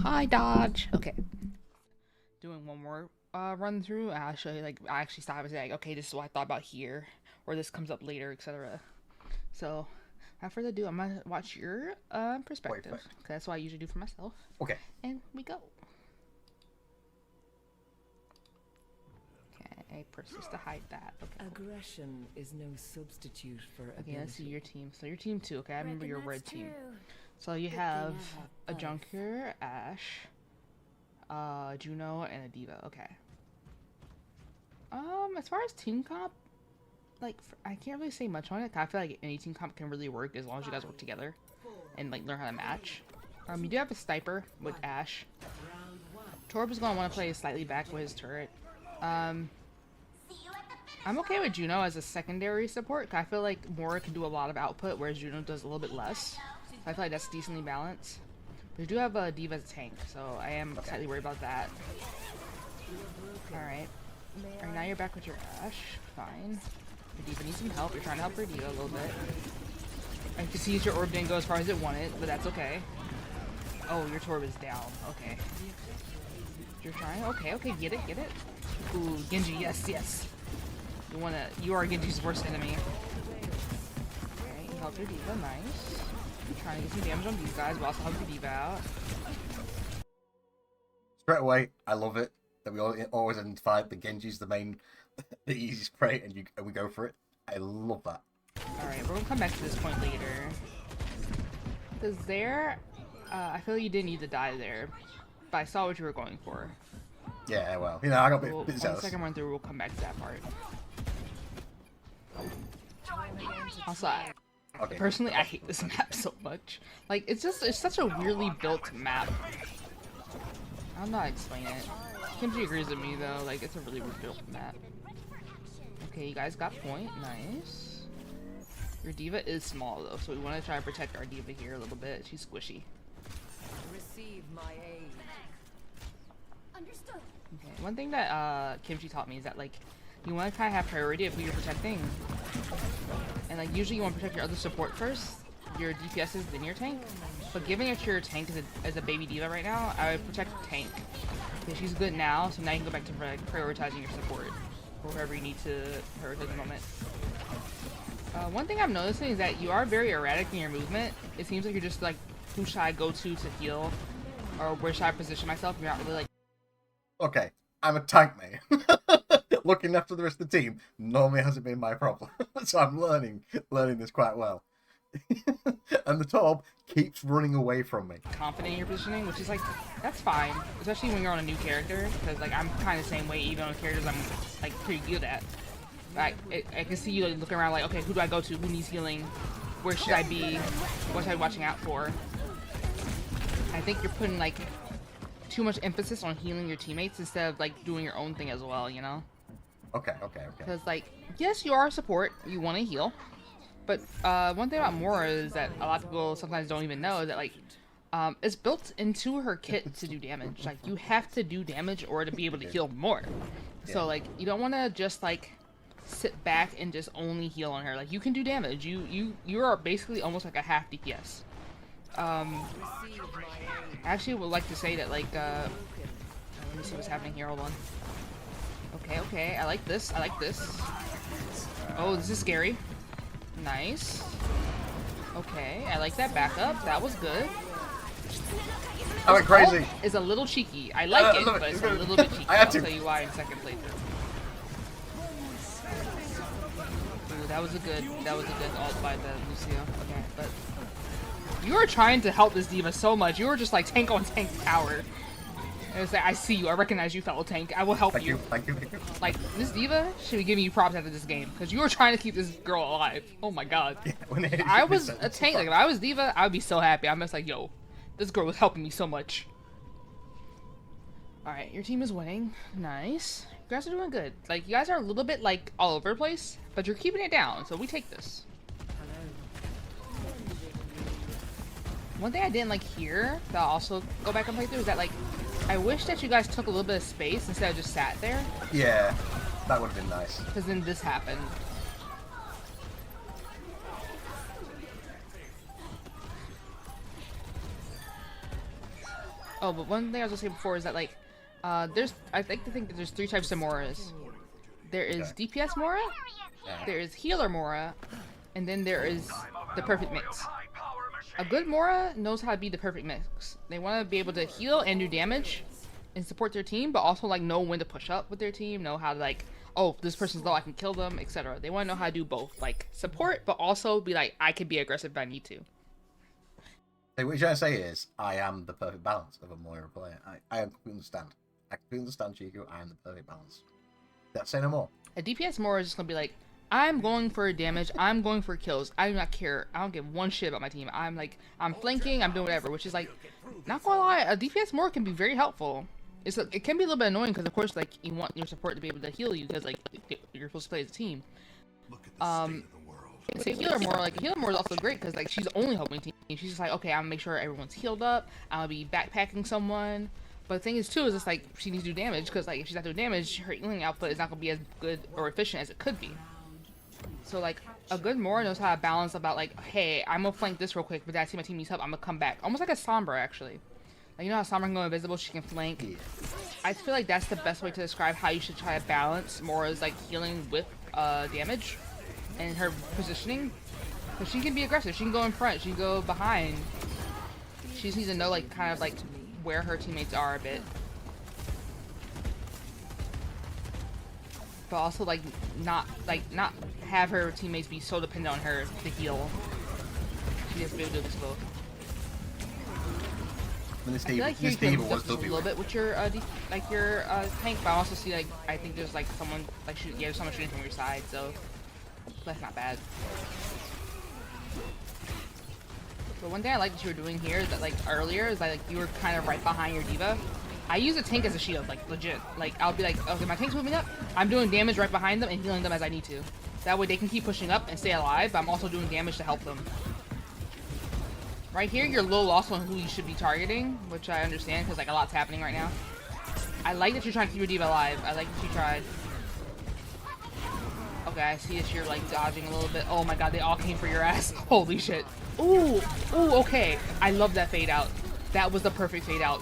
Hi, Dodge. Okay. Doing one more run through. Actually, I actually stopped and say, like, okay, this is what I thought about here, or this comes up later, etc. So, without further ado, I'm gonna watch your perspective. Perfect. 'Cause that's what I usually do for myself. Okay. And we go. Okay, persist to hide that. Okay. Aggression is no substitute for ability. Okay, let's see your team. So your team too. Okay, I remember your red team. True. So you have a both. Junker, Ash, Juno, and a Diva. Okay. As far as team comp, like I can't really say much on it. I feel like any team comp can really work as long as you guys work together and like learn how to match. You do have a sniper with Ash. Torb is gonna want to play slightly back with his turret. I'm okay with Juno as a secondary support. 'Cause I feel like Moira can do a lot of output, whereas Juno does a little bit less. So I feel like that's decently balanced. But we do have a Diva as a tank, so I am slightly worried about that. Alright. Alright, now you're back with your Ash. Fine. Your Diva needs some help. You're trying to help your Diva a little bit. I can see that your orb didn't go as far as it wanted, but that's okay. Oh, your Torb is down. Okay. You're trying? Okay, get it. Ooh, Genji, yes. You are Genji's worst enemy. Okay, you help your Diva, nice. You're trying to get some damage on these guys, but also help your Diva out. Straight away, I love it that we always identify the Genji's the main, the easiest prey, and we go for it. I love that. Alright, we're gonna come back to this point later. Because there, I feel like you didn't need to die there, but I saw what you were going for. Yeah, well, I got a bit On the jealous. second run through, we'll come back to that part. Also, Okay. personally, I hate this map so much. Like, it's such a weirdly built map. I don't know how to explain it. Kimchi agrees with me, though. Like, it's a really weird built map. Okay, you guys got point. Nice. Your Diva is small, though, so we want to try to protect our Diva here a little bit. She's squishy. Receive my aid. Understood. Okay, one thing that Kimchi taught me is that, like, you want to kind of have priority of who you're protecting. And, like, usually you want to protect your other support first, your DPSs, then your tank. But given that your tank is a baby Diva right now, I would protect tank. Because she's good now, so now you can go back to prioritizing your support. Or whoever you need to prioritize at the moment. One thing I'm noticing is that you are very erratic in your movement. It seems like you're just like, who should I go to heal? Or where should I position myself? You're not really like... Okay, I'm a tank man. Looking after the rest of the team normally hasn't been my problem. So I'm learning this quite well. And the Torb keeps running away from me. confident in your positioning, which is like, that's fine. Especially when you're on a new character. Because like, I'm kind of the same way even on characters I'm like pretty good at. I can see you like, looking around like, okay, who do I go to? Who needs healing? Where should I be? What should I be watching out for? I think you're putting like too much emphasis on healing your teammates instead of like doing your own thing as well, you know? Okay. Because like, yes, you are a support. You want to heal. But one thing about Moira is that a lot of people sometimes don't even know that like, it's built into her kit to do damage. Like, you have to do damage or to be able to heal more. So like, you don't want to just like sit back and just only heal on her. Like, you can do damage. You are basically almost like a half DPS. I actually would like to say that like, let me see what's happening here. Hold on. Okay. I like this. Oh, this is scary. Nice. Okay, I like that backup. That was good. I went crazy. Is a little cheeky. I like it, but it's a little bit cheeky. I'll tell you why in second playthrough. Ooh, that was a good ult by the Lucio. Okay, but you were trying to help this Diva so much. You were just like tank on tank tower. And it's like, I see you. I recognize you, fellow tank. I will help you. Thank you. Like, this Diva should be giving you props after this game because you were trying to keep this girl alive. Oh my god. Yeah, If I was a tank, like if I was Diva, I would be so happy. I'm just like, yo, this girl was helping me so much. Alright, your team is winning. Nice. You guys are doing good. Like, you guys are a little bit, like, all over the place, but you're keeping it down, so we take this. One thing I didn't like here, that I'll also go back and play through, is that, like, I wish that you guys took a little bit of space instead of just sat there. Yeah, that would have been nice. Because then this happened. Oh, but one thing I was gonna say before is that like, there's I like to think that there's 3 types of Moiras. There is DPS Moira, there is healer Moira, and then there is the perfect mix. A good Moira knows how to be the perfect mix. They want to be able to heal and do damage and support their team, but also like know when to push up with their team, know how to like, oh, this person's low, I can kill them, etc. They want to know how to do both, like support, but also be like, I can be aggressive if I need to. So what you're trying to say is, I am the perfect balance of a Moira player. I completely understand. I completely understand, Shiku. I am the perfect balance. Let's say no more. A DPS Moira is just gonna be like, I'm going for damage, I'm going for kills, I do not care, I don't give one shit about my team. I'm flanking, I'm doing whatever, which is like, not gonna lie, a DPS Moira can be very helpful. It can be a little bit annoying because of course like you want your support to be able to heal you because like you're supposed to play as a team. It's a healer Moira, like a healer Moira is also great because like she's only helping team. She's just like, okay, I'm gonna make sure everyone's healed up, I'm gonna be backpacking someone. But the thing is too is it's like she needs to do damage because like if she's not doing damage, her healing output is not gonna be as good or efficient as it could be. So like a good Moira knows how to balance about like, hey, I'm gonna flank this real quick, but I see my team needs help, I'm gonna come back. Almost like a Sombra actually. Like, you know how Sombra can go invisible, she can flank. Yeah. I feel like that's the best way to describe how you should try to balance Moira's like healing with damage and her positioning. Because she can be aggressive, she can go in front, she can go behind. She just needs to know like kind of like where her teammates are a bit. But also like not have her teammates be so dependent on her to heal. She has to be able to do this both. I feel like you can move up just a little bit with your tank, but I also see like I think there's like someone like there's someone shooting from your side, so that's not bad. But one thing I like that you were doing here is that like earlier is that like you were kind of right behind your diva. I use a tank as a shield, like legit. Like I'll be like, okay, my tank's moving up, I'm doing damage right behind them and healing them as I need to. That way they can keep pushing up and stay alive, but I'm also doing damage to help them. Right here, you're a little lost on who you should be targeting, which I understand because like a lot's happening right now. I like that you're trying to keep your diva alive. I like that you tried. Okay, I see that you're like dodging a little bit. Oh my god, they all came for your ass. Holy shit. Ooh, ooh, okay. I love that fade out. That was the perfect fade out.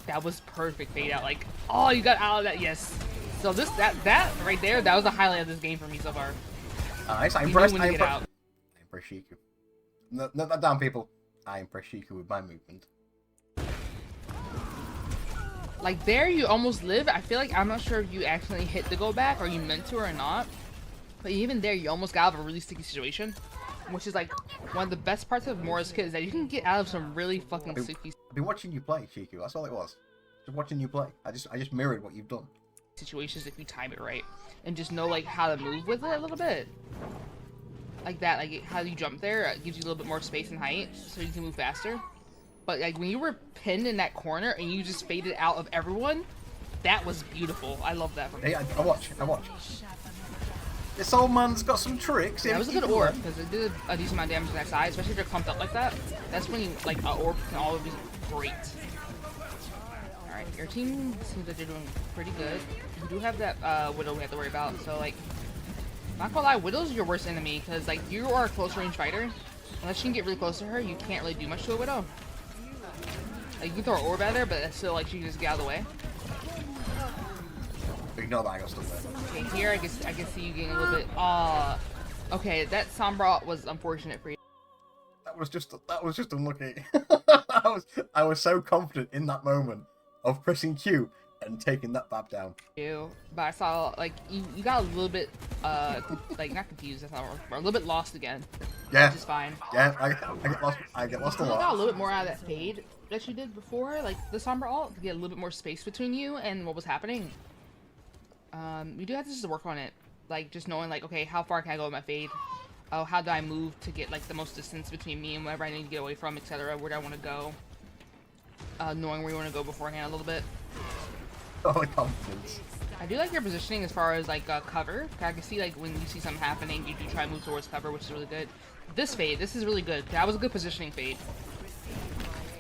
That was perfect fade out. Like, oh, you got out of that. Yes. So that right there, that was the highlight of this game for me so far. Nice. I'm impressed. I impressed Shiku. Note that down, people. I impress Shiku with my movement. Like there you almost live. I feel like I'm not sure if you actually hit the go back or you meant to or not. But even there you almost got out of a really sticky situation. Which is like one of the best parts of Moira's kit is that you can get out of some really fucking sticky I've been watching you play, Shiku, that's all it was. Just watching you play. I just mirrored what you've done. Situations if you time it right. And just know like how to move with it a little bit. Like that, like how you jump there, it gives you a little bit more space and height, so you can move faster. But like when you were pinned in that corner and you just faded out of everyone, that was beautiful. I love that. Hey, I watch. This old man's got some tricks. Yeah, that was a good orb because it did a decent amount of damage to that side, especially if they're clumped up like that. That's when you like an orb can always be great. All right, your team seems like they're doing pretty good. You do have that Widow we have to worry about, so like. Not gonna lie, Widow's your worst enemy, because like you are a close range fighter. Unless you can get really close to her, you can't really do much to a Widow. Like you can throw an orb at her, but still like she can just get out of the way. Ignore that, I got stuff there. Okay, here I can see you getting a little bit okay, that Sombra was unfortunate for you. That was just unlucky. I was so confident in that moment of pressing Q and taking that bab down. But I saw like you got a little bit like not confused, that's not wrong, but a little bit lost again. Yeah. Which is fine. Yeah, I get lost a lot. You got a little bit more out of that fade that you did before, like the Sombra ult, to get a little bit more space between you and what was happening. You do have to just work on it. Like just knowing like, okay, how far can I go with my fade? Oh, how do I move to get like the most distance between me and whatever I need to get away from, etc. Where do I want to go? Knowing where you want to go beforehand a little bit. Oh, the confidence. I do like your positioning as far as like cover. I can see like when you see something happening, you do try to move towards cover, which is really good. This fade, this is really good. That was a good positioning fade.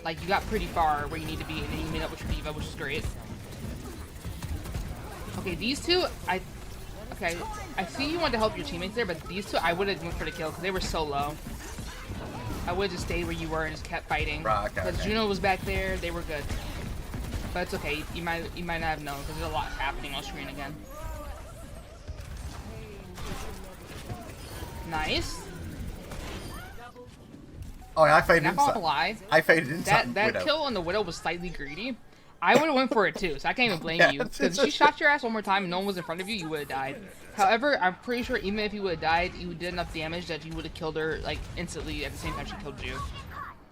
Like you got pretty far where you need to be, and then you made up with your diva, which is great. Okay, these two, I see you wanted to help your teammates there, but these two I would have went for the kill because they were so low. I would have just stayed where you were and just kept fighting. Right, okay, because Juno was back there, they were good. But it's okay. You might not have known because there's a lot happening on screen again. Nice. Oh, yeah, I faded Not into gonna that. lie. I faded into that That Widow. kill on the Widow was slightly greedy. I would have went for it too, so I can't even blame Yeah, you. Because if she shot your ass one more time and no one was in front of you, you would have died. However, I'm pretty sure even if you would have died, you did enough damage that you would have killed her like instantly at the same time she killed you.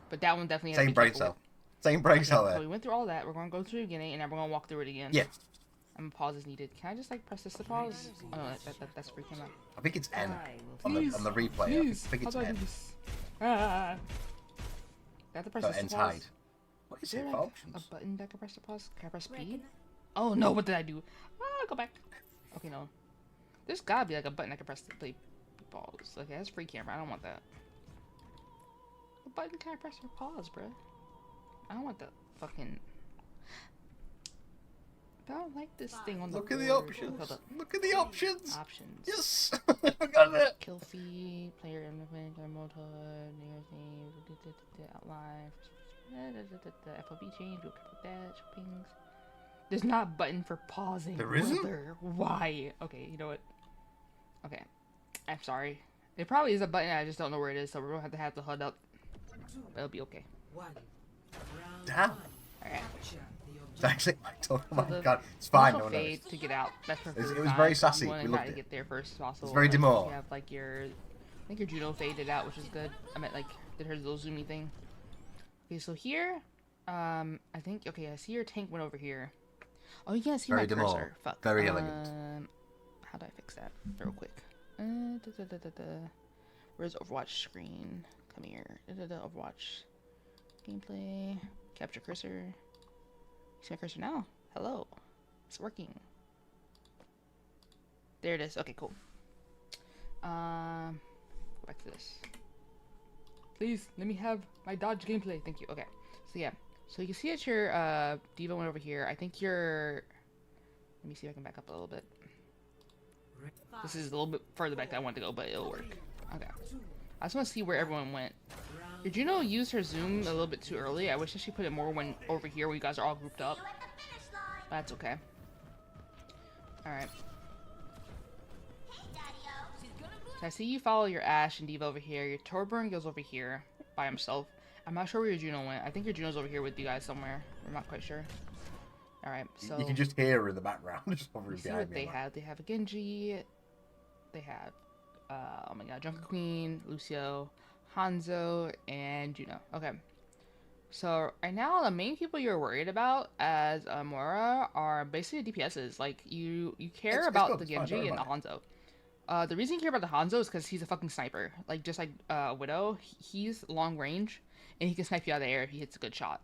But that one definitely has to Same be brain careful cell. Same brain with. cell Okay, there. so we went through all that. We're gonna go through the beginning and then we're gonna walk through it again. Yeah. I'm gonna pause as needed. Can I just like press this to pause? Oh no, that's freaking out. I think it's N I will on the replay. Please, I think it's how do I do N. this? Ah. I have to press So this to N's pause. hide. What is Is there it like for a options? button that I can press to pause? Can I press speed? Oh no, what did I do? Ah, go back. Okay, no. There's gotta be like a button I can press to play pause. Okay, that's free camera. I don't want that. What button can I press for pause, bro? I don't want that fucking. I don't like this thing on the Look at the board. options. Hold up. Look at the options. Options. Yes, I got it. Kill feed, player inventory, mode HUD, nearest name, outline, FOB change, we'll cover that, pings. There's not a button for pausing. There isn't? brother. Why? Okay, you know what? Okay. I'm sorry. There probably is a button, I just don't know where it is, so we're gonna have the HUD up. But it'll be okay. Damn. Alright. It's actually my turn. Oh my The god. It's fine, initial no worries. fade to get out. That's perfectly It was fine. very sassy. You wanna We try loved to it. get there first as possible. It's very like, demure. You have like your, I think your Juno faded out, which is good. I meant like did her little zoomy thing. Okay, so here, I think I see your tank went over here. Oh, you can't see Very my demure. cursor. Fuck. Very elegant. How do I fix that? Real quick. Where's Overwatch screen? Come here. Overwatch gameplay. Capture cursor. You see my cursor now? Hello. It's working. There it is. Okay, cool. Go back to this. Please, let me have my dodge gameplay. Thank you. Okay. So yeah. So you can see that your Diva went over here. I think your... Let me see if I can back up a little bit. This is a little bit further back than I want to go, but it'll work. Okay. I just want to see where everyone went. Your Juno used her zoom a little bit too early. I wish that she put it more when over here where you guys are all grouped up. That's okay. Alright. So I see you follow your Ashe and Diva over here. Your Torbjorn goes over here by himself. I'm not sure where your Juno went. I think your Juno's over here with you guys somewhere. I'm not quite sure. Alright, so... You can just hear her in the background, just hovering you see behind what me. they have. They have a Genji. They have, oh my god, Junker Queen, Lucio, Hanzo, and Juno. Okay. So, right now, the main people you're worried about as Moira are basically DPSs. Like, you care It's about good, the it's fine, don't Genji worry and the about Hanzo. The reason you care about the Hanzo is because he's a fucking sniper. Like, just like Widow, he's long range, and he can snipe you out of the air if he hits a good shot.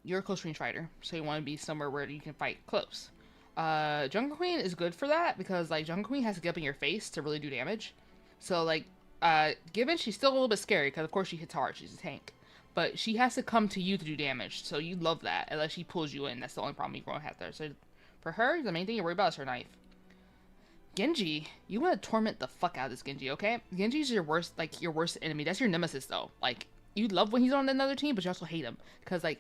You're a close range fighter, so you want to be somewhere where you can fight close. Jungle Queen is good for that because like Jungle Queen has to get up in your face to really do damage. So like, given she's still a little bit scary because of course she hits hard, she's a tank, but she has to come to you to do damage. So you love that unless she pulls you in. That's the only problem you're going to have there. So for her, the main thing you're worried about is her knife. Genji, you want to torment the fuck out of this Genji, okay? Genji's your worst enemy. That's your nemesis though. Like you love when he's on another team, but you also hate him because like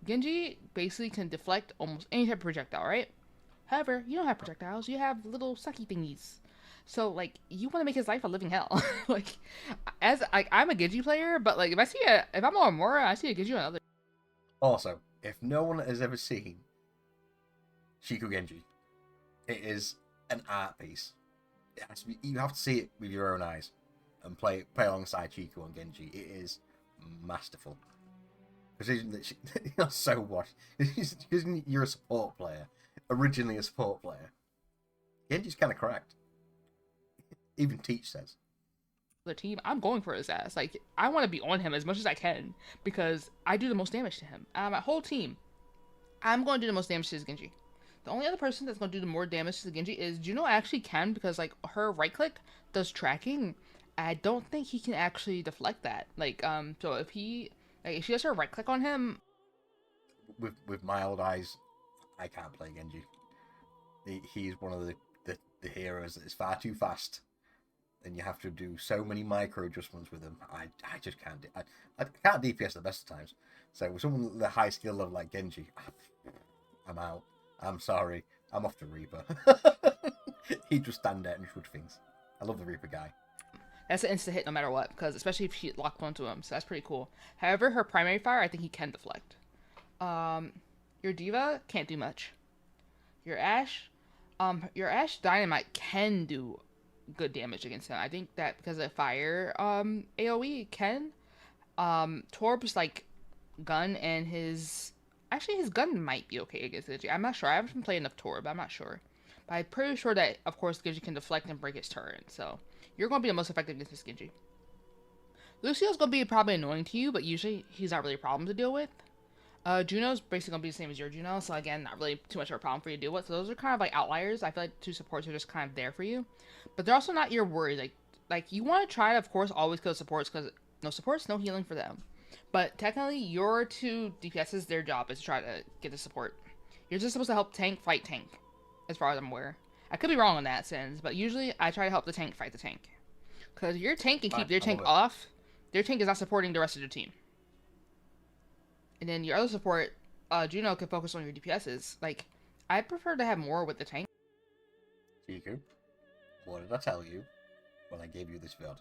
Genji basically can deflect almost any type of projectile, right? However, you don't have projectiles. You have little sucky thingies. So, like, you want to make his life a living hell. Like, I'm a Genji player, but, like, if I'm on Moira, I see a Genji on other. Also, if no one has ever seen Shiku Genji, it is an art piece. It has to be, you have to see it with your own eyes and play alongside Shiku and Genji. It is masterful. Because you're so washed. Because you're a support player. Originally a support player. Genji's kind of cracked. Even Teach says. The team, I'm going for his ass. Like, I want to be on him as much as I can because I do the most damage to him. My whole team, I'm going to do the most damage to his Genji. The only other person that's going to do the more damage to the Genji is Juno actually can because, like, her right click does tracking. I don't think he can actually deflect that. Like, so if he, like, if she does her right click on him. With my old eyes, I can't play Genji. He's one of the heroes that is far too fast and you have to do so many micro adjustments with them. I just can't. I can't DPS the best of times. So with someone with a high skill level like Genji, I'm out. I'm sorry. I'm off to Reaper. He just stand there and shoot things. I love the Reaper guy. That's an instant hit no matter what, because especially if she locked onto him, so that's pretty cool. However, her primary fire, I think he can deflect. Your Diva can't do much. Your Ashe Dynamite can do good damage against him. I think that because of fire AoE can. Torb's like gun and his gun might be okay against Genji. I'm not sure. I haven't been playing enough Torb. I'm not sure. But I'm pretty sure that of course Genji can deflect and break his turret. So you're gonna be the most effective against this Genji. Lucio's gonna be probably annoying to you, but usually he's not really a problem to deal with. Juno's basically gonna be the same as your Juno, so again, not really too much of a problem for you to deal with. So those are kind of like outliers. I feel like two supports are just kind of there for you, but they're also not your worry. Like you want to try to, of course, always kill supports because no supports, no healing for them. But technically, your two DPSs, their job is to try to get the support. You're just supposed to help tank fight tank, as far as I'm aware. I could be wrong in that sense, but usually I try to help the tank fight the tank, because your tank can keep their tank off. Their tank is not supporting the rest of the team. And then your other support, Juno, can focus on your DPSs. Like, I prefer to have more with the tank. Shiku, what did I tell you when I gave you this VOD?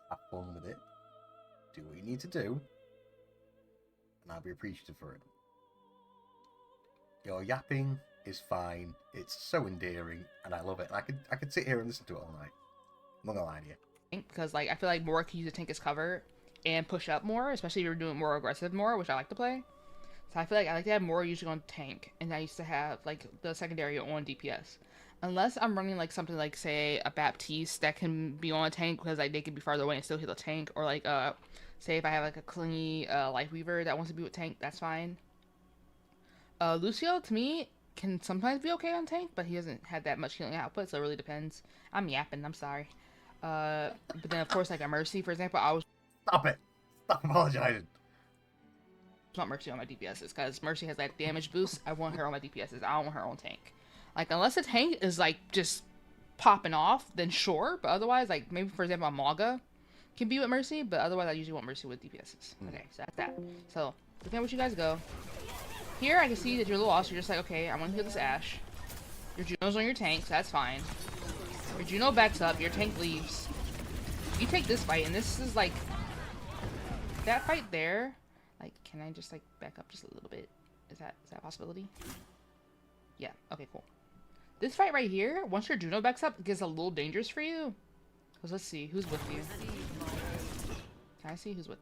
Have fun with it. Do what you need to do. And I'll be appreciative for it. Your yapping is fine. It's so endearing, and I love it. And I could sit here and listen to it all night. I'm not gonna lie to you. Because, like, I feel like Moira can use the tank as cover and push up more, especially if you're doing more aggressive more, which I like to play. So I feel like I like to have Moira usually on tank, and I used to have, like, the secondary on DPS. Unless I'm running, like, something like, say, a Baptiste that can be on a tank, because, like, they can be farther away and still hit the tank, or, like, say if I have, like, a clingy Life Weaver that wants to be with tank, that's fine. Lucio, to me, can sometimes be okay on tank, but he hasn't had that much healing output, so it really depends. I'm yapping, I'm sorry. But then, of course, like, a Mercy, for example, I was... Stop it! Stop apologizing! I want Mercy on my DPSs, because Mercy has that damage boost. I want her on my DPSs. I don't want her on tank. Like, unless the tank is, like, just popping off, then sure. But otherwise, like, maybe, for example, a Maga can be with Mercy, but otherwise I usually want Mercy with DPSs. Okay, so that's that. So, looking at where you guys go. Here, I can see that you're a little lost. You're just like, okay, I want to heal this Ashe. Your Juno's on your tank, so that's fine. Your Juno backs up, your tank leaves. You take this fight, and this is, like... That fight there... Like, can I just, like, back up just a little bit? Is that a possibility? Yeah, okay, cool. This fight right here, once your Juno backs up, it gets a little dangerous for you. Because let's see, who's with you? Can I see who's with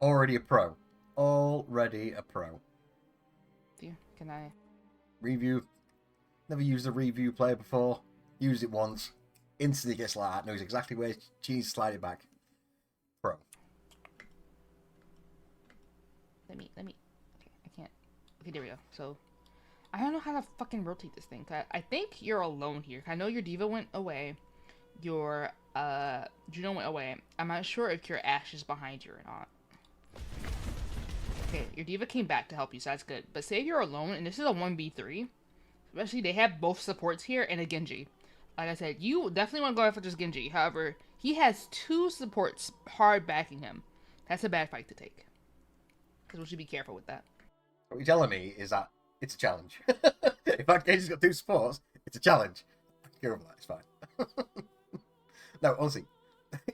Already a pro. Already a pro. you? Can I... Review. Never used a review player before. Used it once. Instantly gets like that. Knows exactly where she needs to slide it back. Pro. Let me... Okay, I can't... Okay, there we go. So, I don't know how to fucking rotate this thing. I think you're alone here. I know your Diva went away. Your, Juno went away. I'm not sure if your Ashe is behind you or not. Okay, your Diva came back to help you, so that's good. But say if you're alone, and this is a 1v3, especially they have both supports here and a Genji. Like I said, you definitely want to go after this Genji. However, he has two supports hard backing him. That's a bad fight to take. Because we should be careful with that. What you're telling me is that it's a challenge. If that Genji's got two supports, it's a challenge. I can go over that, it's fine. No, honestly,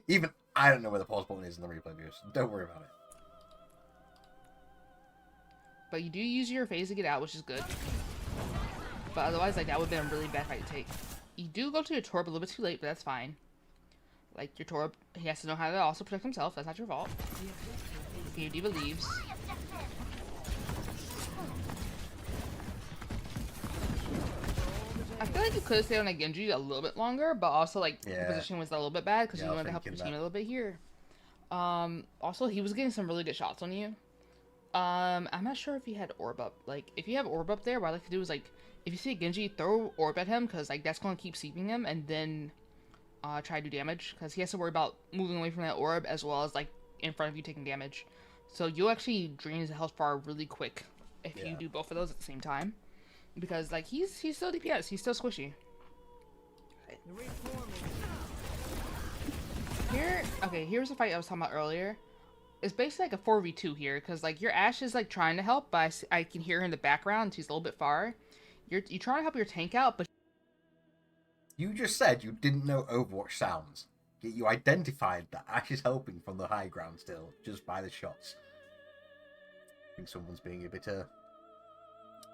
even I don't know where the pause button is in the replay views. Don't worry about it. But you do use your phase to get out, which is good. But otherwise, like, that would have been a really bad fight to take. You do go to your Torb a little bit too late, but that's fine. Like, your Torb, he has to know how to also protect himself. That's not your fault. Okay, your Diva leaves. I feel like you could have stayed on a Genji a little bit longer, but also, like, the position was a little bit bad because you wanted to help your team a little bit here. Also, he was getting some really good shots on you. I'm not sure if he had orb up. Like, if you have orb up there, what I like to do is, like, if you see a Genji, throw orb at him, because, like, that's going to keep seeping him, and then try to do damage, because he has to worry about moving away from that orb, as well as, like, in front of you taking damage. So you'll actually drain his health bar really quick if you do both of those at the same time. Because, like, he's still DPS, he's still squishy. Here, okay, here's the fight I was talking about earlier. It's basically like a 4v2 here, because like your Ashe is like trying to help, but I can hear her in the background. She's a little bit far. You're trying to help your tank out, but You just said you didn't know Overwatch sounds. Yet you identified that Ash is helping from the high ground still, just by the shots. I think someone's being a bit,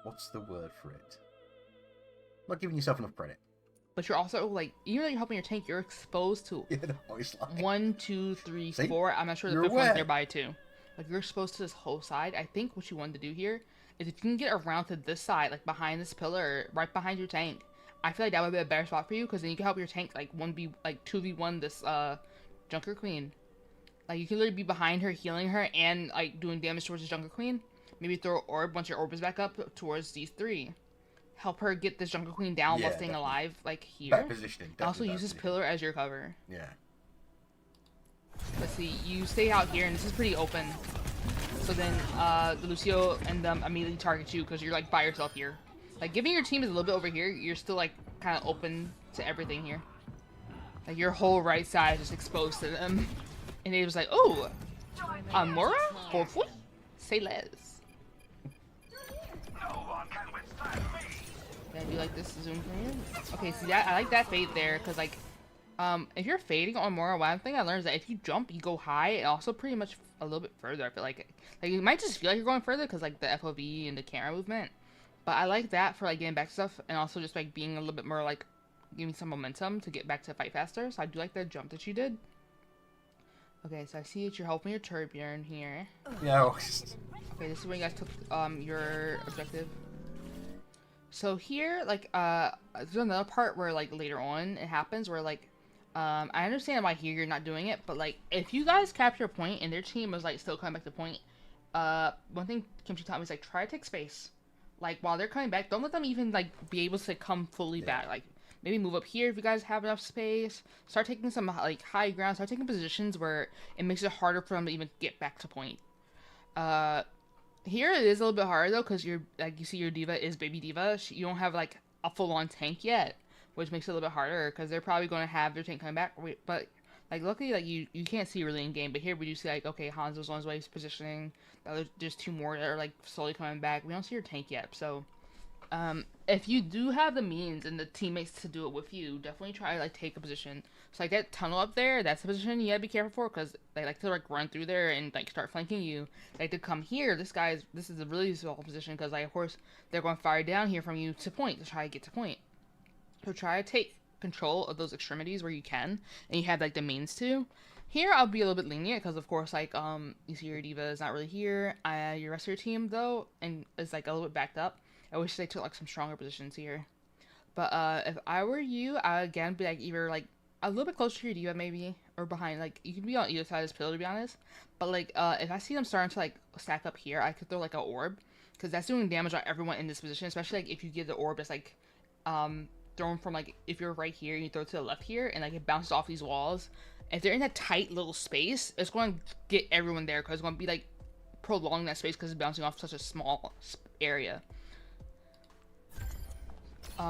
what's the word for it? Not giving yourself enough credit. you're also like, even though you're helping your tank, you're exposed to You know, it's like... 1, 2, 3, See? 4. I'm not sure the You're fifth one's aware. nearby too. Like you're exposed to this whole side. I think what you wanted to do here is if you can get around to this side, like behind this pillar, right behind your tank. I feel like that would be a better spot for you because then you can help your tank like 2v1 this Junker Queen. Like you can literally be behind her, healing her, and like doing damage towards the Junker Queen. Maybe throw an orb once your orb is back up towards these 3. Help her get this Junker Queen down while staying definitely. alive, like here. Better positioning. And also definitely use better this pillar as your cover. positioning. Let's see, you stay out here, and this is pretty open. So then, the Lucio and them immediately target you because you're like by yourself here. Like, giving your team is a little bit over here, you're still like kind of open to everything here. Like your whole right side is just exposed to them, and they was like, "Oh, Moira, for foot, say less." Yeah, do you like this zoom from here? Okay, see that I like that fade there because like, if you're fading on Moira, one thing I learned is that if you jump, you go high, and also pretty much a little bit further. I feel like you might just feel like you're going further because like the FOV and the camera movement. But I like that for like getting back to stuff, and also just like being a little bit more like giving some momentum to get back to fight faster. So I do like that jump that you did. Okay, so I see that you're helping your Turbjorn here. Yeah. Okay, this is where you guys took your objective. So here, like, there's another part where like later on it happens where like, I understand why here you're not doing it, but like if you guys capture a point and their team was like still coming back to point, one thing Kimchi taught me is like try to take space. Like while they're coming back, don't let them even like be able to come fully back. Like maybe move up here if you guys have enough space. Start taking some like high ground. Start taking positions where it makes it harder for them to even get back to point. Here it is a little bit harder though because you're like you see your diva is baby diva. You don't have like a full-on tank yet, which makes it a little bit harder because they're probably going to have their tank coming back. But like luckily like you can't see really in game, but here we do see like okay Hanzo's on his way, he's positioning. There's 2 more that are like slowly coming back. We don't see your tank yet, so if you do have the means and the teammates to do it with you, definitely try to like take a position. So like that tunnel up there, that's the position you gotta be careful for because they like to like run through there and like start flanking you. Like to come here, this is a really small position because like of course they're going to fire down here from you to point to try to get to point. So try to take control of those extremities where you can and you have like the means to. Here I'll be a little bit lenient because of course like you see your diva is not really here. Your rest of your team though and is like a little bit backed up. I wish they took like some stronger positions here. But if I were you, I would again be like either like a little bit closer to your diva maybe or behind. Like you can be on either side of this pillar to be honest. But like if I see them starting to like stack up here, I could throw like an orb because that's doing damage on everyone in this position. Especially like if you get the orb that's like thrown from like if you're right here and you throw it to the left here and like it bounces off these walls. If they're in that tight little space, it's going to get everyone there because it's going to be like prolonging that space because it's bouncing off such a small area.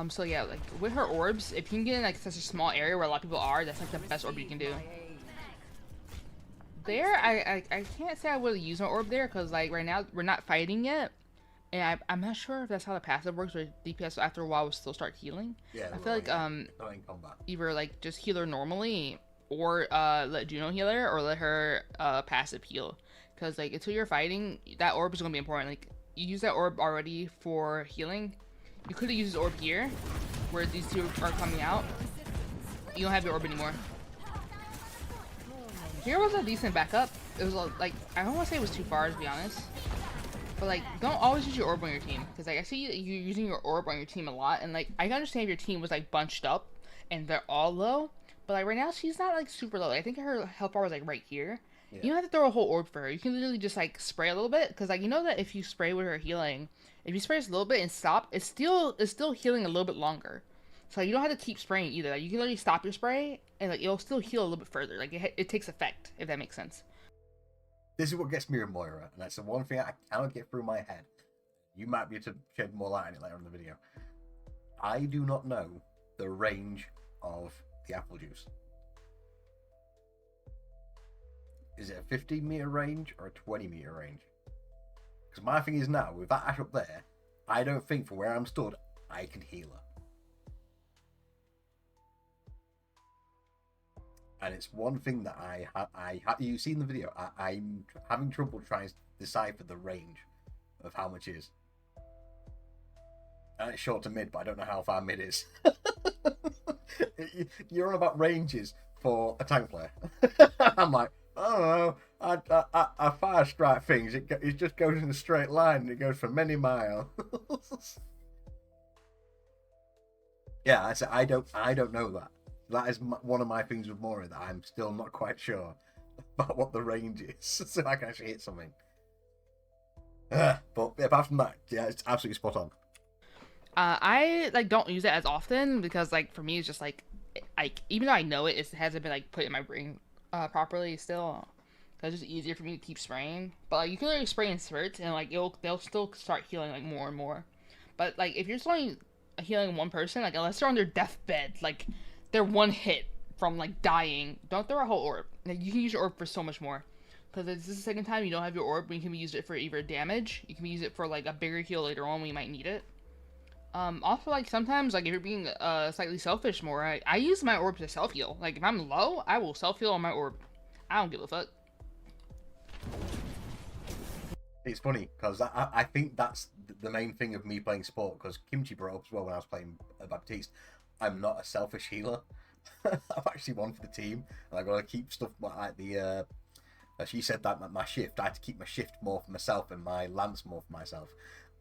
So yeah, like with her orbs, if you can get in like such a small area where a lot of people are, that's like the best orb you can do. There, I can't say I would use my orb there because like right now we're not fighting yet, and I'm not sure if that's how the passive works or DPS after a while will still start healing. Yeah. I feel like not in combat. either like just heal her normally or let Juno heal her or let her passive heal because like until you're fighting, that orb is gonna be important. Like you use that orb already for healing. You could have used this orb here, where these 2 are coming out. You don't have your orb anymore. Here was a decent backup. It was like, I don't want to say it was too far to be honest. But like, don't always use your orb on your team. Because like, I see you using your orb on your team a lot. And like, I can understand if your team was like bunched up and they're all low. But like right now, she's not like super low. I think her health bar was like right here. Yeah. You don't have to throw a whole orb for her. You can literally just like spray a little bit. Because like, you know that if you spray with her healing, if you spray just a little bit and stop, it's still healing a little bit longer. So you don't have to keep spraying either. Like, you can literally stop your spray and like it'll still heal a little bit further. Like it takes effect, if that makes sense. This is what gets me with Moira, and that's the one thing I cannot get through my head. You might be able to shed more light on it later in the video. I do not know the range of the apple juice. Is it a 15-meter range or a 20-meter range? Because my thing is now, with that Ash up there, I don't think from where I'm stood, I can heal her. And it's one thing that you've seen the video, I'm having trouble trying to decipher the range of how much is. And it's short to mid, but I don't know how far mid is. You're on about ranges for a tank player. I'm like, I don't know, a fire strike things, it just goes in a straight line and it goes for many miles. Yeah, I said I don't know that. That is one of my things with Moira, that I'm still not quite sure about what the range is, so I can actually hit something. But apart from that, yeah, it's absolutely spot on. I like don't use it as often because like for me it's just like even though I know it, it hasn't been like put in my brain properly still. So it's just easier for me to keep spraying. But like you can literally spray in spurts and like they'll still start healing like more and more. But like if you're just only healing one person, like unless they're on their deathbed, like they're one hit from like dying, don't throw a whole orb. Like you can use your orb for so much more. Because this is the second time you don't have your orb, but you can use it for either damage, you can use it for like a bigger heal later on when you might need it. Also, like, sometimes, like, if you're being, slightly selfish more, I use my orb to self-heal. Like, if I'm low, I will self-heal on my orb. I don't give a fuck. It's funny, because I think that's the main thing of me playing support, because Kimchi brought up as well when I was playing Baptiste. I'm not a selfish healer. I'm actually one for the team, and I've got to keep stuff like the, she said that my shift, I had to keep my shift more for myself and my lance more for myself.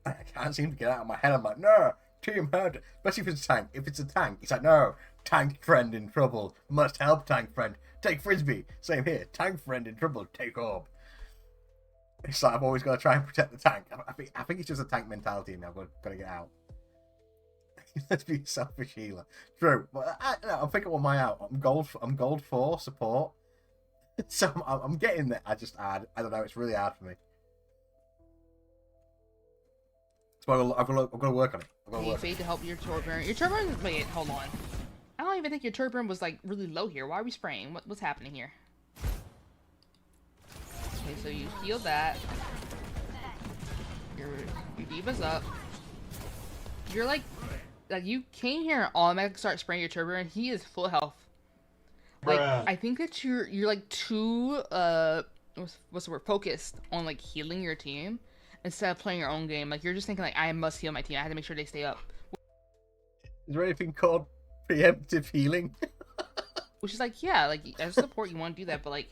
I can't seem to get out of my head. I'm like, no, team head. Especially if it's a tank. If it's a tank, it's like, no, tank friend in trouble. Must help tank friend. Take frisbee. Same here. Tank friend in trouble. Take orb. It's like I've always got to try and protect the tank. I think it's just a tank mentality in me. I've got to get out. Let's be a selfish healer. True. But I'm thinking on my out. I'm gold 4 support. So I'm getting there. I don't know. It's really hard for me. So I've got to work on it. You fade to help your turban. Your turban. Wait, hold on. I don't even think your turban was like really low here. Why are we spraying? What's happening here? Okay, so you heal that. Your diva's up. You're like you came here and automatically start spraying your turban. He is full health. Like I think that you're like too what's the word, focused on like healing your team instead of playing your own game. Like you're just thinking like I must heal my team. I have to make sure they stay up. Is there anything called preemptive healing? Which is like, yeah, like as a support you want to do that, but like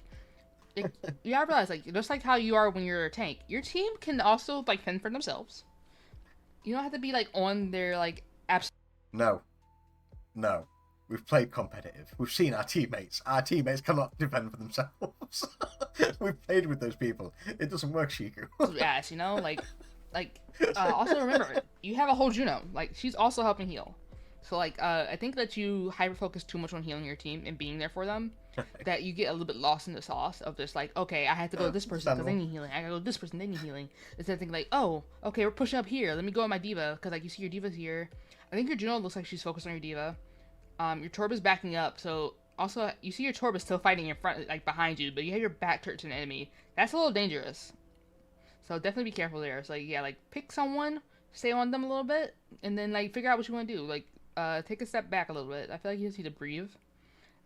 you gotta realize like just like how you are when you're a tank, your team can also like fend for themselves. You don't have to be like on their like No. We've played competitive. We've seen our teammates. Our teammates cannot defend for themselves. We've played with those people. It doesn't work, Shiku. Ass, you know, like also remember, you have a whole Juno. Like she's also helping heal. So like I think that you hyper focus too much on healing your team and being there for them, that you get a little bit lost in the sauce of just like, okay, I have to go to this person because they need healing. I gotta go to this person, they need healing. Instead of thinking like, oh, okay, we're pushing up here. Let me go at my diva because like you see your diva's here. I think your Juno looks like she's focused on your diva. Your Torb is backing up, so also you see your Torb is still fighting in front, like behind you, but you have your back turned to an enemy. That's a little dangerous. So definitely be careful there. So like, yeah, like pick someone, stay on them a little bit, and then like figure out what you want to do. Like take a step back a little bit. I feel like you just need to breathe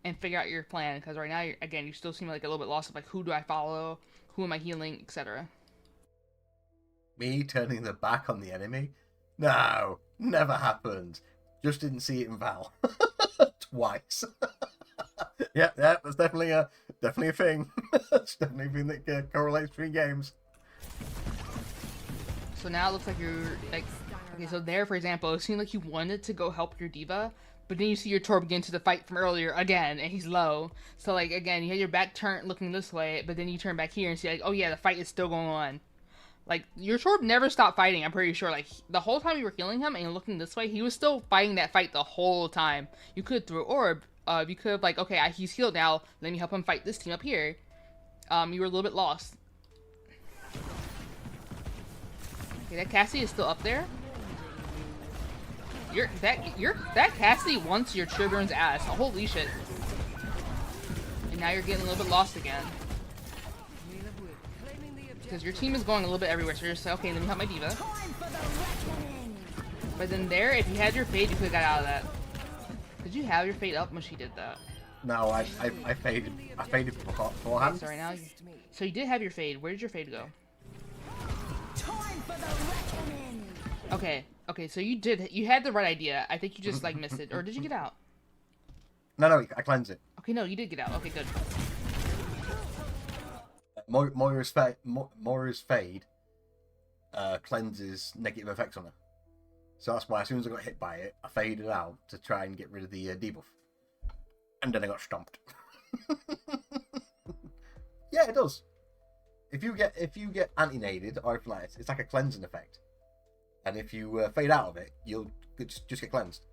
and figure out your plan, because right now, again, you still seem like a little bit lost of like who do I follow, who am I healing, etc. Me turning the back on the enemy? No, never happened. Just didn't see it in Val. Twice. yeah, that's definitely a thing. That's definitely a thing that correlates between games. So now it looks like you're like, okay, so there, for example, it seemed like you wanted to go help your diva, but then you see your Torb get into the fight from earlier again, and he's low. So like again, you have your back turned looking this way, but then you turn back here and see like, oh yeah, the fight is still going on. Like, your Torb never stopped fighting, I'm pretty sure. Like, the whole time you were healing him and looking this way, he was still fighting that fight the whole time. You could throw orb. You could have, like, okay, he's healed now. Let me help him fight this team up here. You were a little bit lost. Okay, that Cassie is still up there. That Cassie wants your Children's ass. Holy shit. And now you're getting a little bit lost again. because your team is going a little bit everywhere. So you're just like, okay, let me help my diva. But then there, if you had your fade, you could have got out of that. Did you have your fade up when she did that? No, I faded. I faded beforehand. So right now, so you did have your fade. Where did your fade go? Okay, okay, so you had the right idea. I think you just like missed it, or did you get out? No, I cleanse it. Okay, no, you did get out. Okay, good. Moira's fade cleanses negative effects on her. So that's why as soon as I got hit by it, I faded out to try and get rid of the debuff. And then I got stomped. Yeah, it does. If you get anti-naded or anything like this, it's like a cleansing effect. And if you fade out of it, you'll just get cleansed.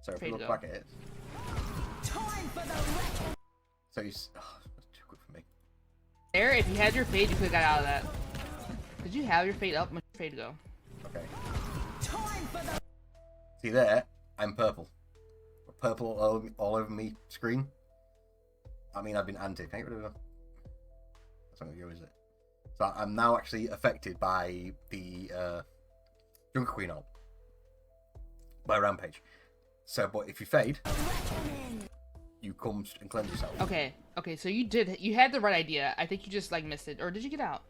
So if you look back at it. So you. Oh, that's too quick for me. There, if you had your fade, you could have got out of that. Did you have your fade up? Where'd your fade go? Okay. See there, I'm purple. Purple all over me screen. I mean, I've been anti. Can I get rid of that? That's not good, is it? So I'm now actually affected by the Junker Queen ult. By Rampage. So, but if you fade, you come and cleanse yourself. Okay, okay, so you had the right idea. I think you just like missed it, or did you get out?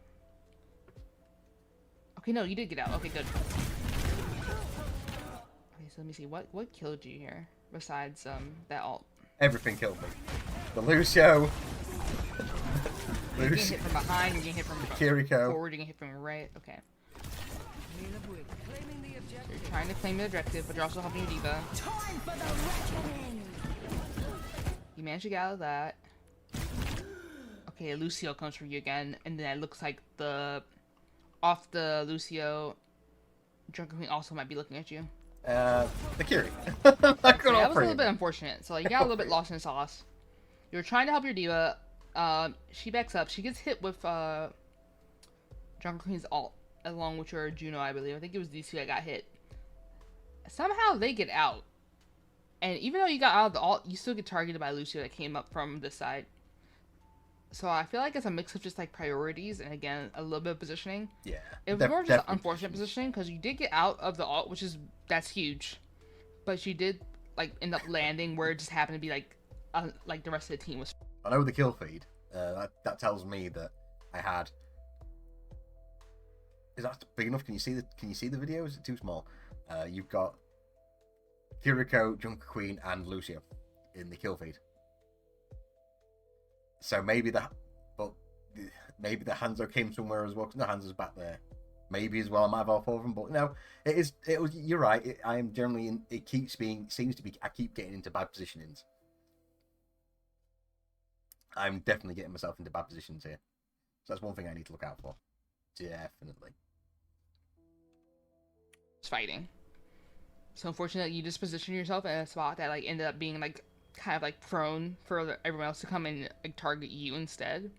Okay, no, you did get out. Okay, good. Okay, so let me see. What killed you here besides that ult? Everything killed me. The Lucio. You're getting hit from behind. You're getting hit from Kiriko. Forward. You're getting hit from right. Okay. So you're trying to claim the objective, but you're also helping your diva. You managed to get out of that. Okay, Lucio comes for you again, and then it looks like off the Lucio, Drunken Queen also might be looking at you. The Kiri. Yeah, that was a little bit unfortunate. So like, you got a little bit lost in the sauce. You were trying to help your diva. She backs up. She gets hit with Drunken Queen's ult, along with your Juno, I believe. I think it was these two that got hit. Somehow they get out. And even though you got out of the ult, you still get targeted by Lucio that came up from this side. So I feel like it's a mix of just like priorities and again a little bit of positioning. Yeah. It was more just unfortunate positioning because you did get out of the ult, that's huge, but you did like end up landing where it just happened to be like the rest of the team was. I know the kill feed. That tells me that I had. Is that big enough? Can you see the video? Is it too small? You've got Kiriko, Junker Queen, and Lucio in the kill feed. So maybe the Hanzo came somewhere as well, because the Hanzo's back there. Maybe as well, I might have all four of them, but no, it was. You're right. I am generally in. It seems to be. I keep getting into bad positionings. I'm definitely getting myself into bad positions here. So that's one thing I need to look out for. Definitely. It's fighting. So unfortunately, you just position yourself in a spot that like ended up being like kind of like prone for everyone else to come and like target you instead,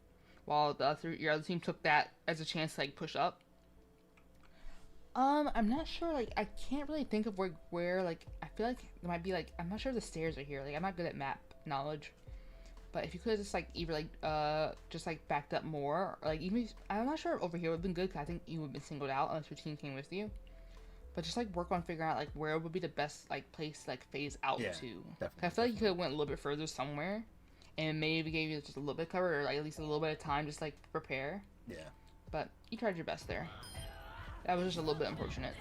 while your other team took that as a chance to like push up. I'm not sure. Like I can't really think of where like I feel like there might be like I'm not sure if the stairs are here. Like I'm not good at map knowledge. But if you could just like either like just like backed up more, or like even I'm not sure if over here would have been good because I think you would have been singled out unless your team came with you. But just like work on figuring out like where would be the best like place to like phase out to. Definitely. I feel like you could have went a little bit further somewhere, and maybe gave you just a little bit of cover or like at least a little bit of time just like prepare. Yeah. But you tried your best there. That was just a little bit unfortunate.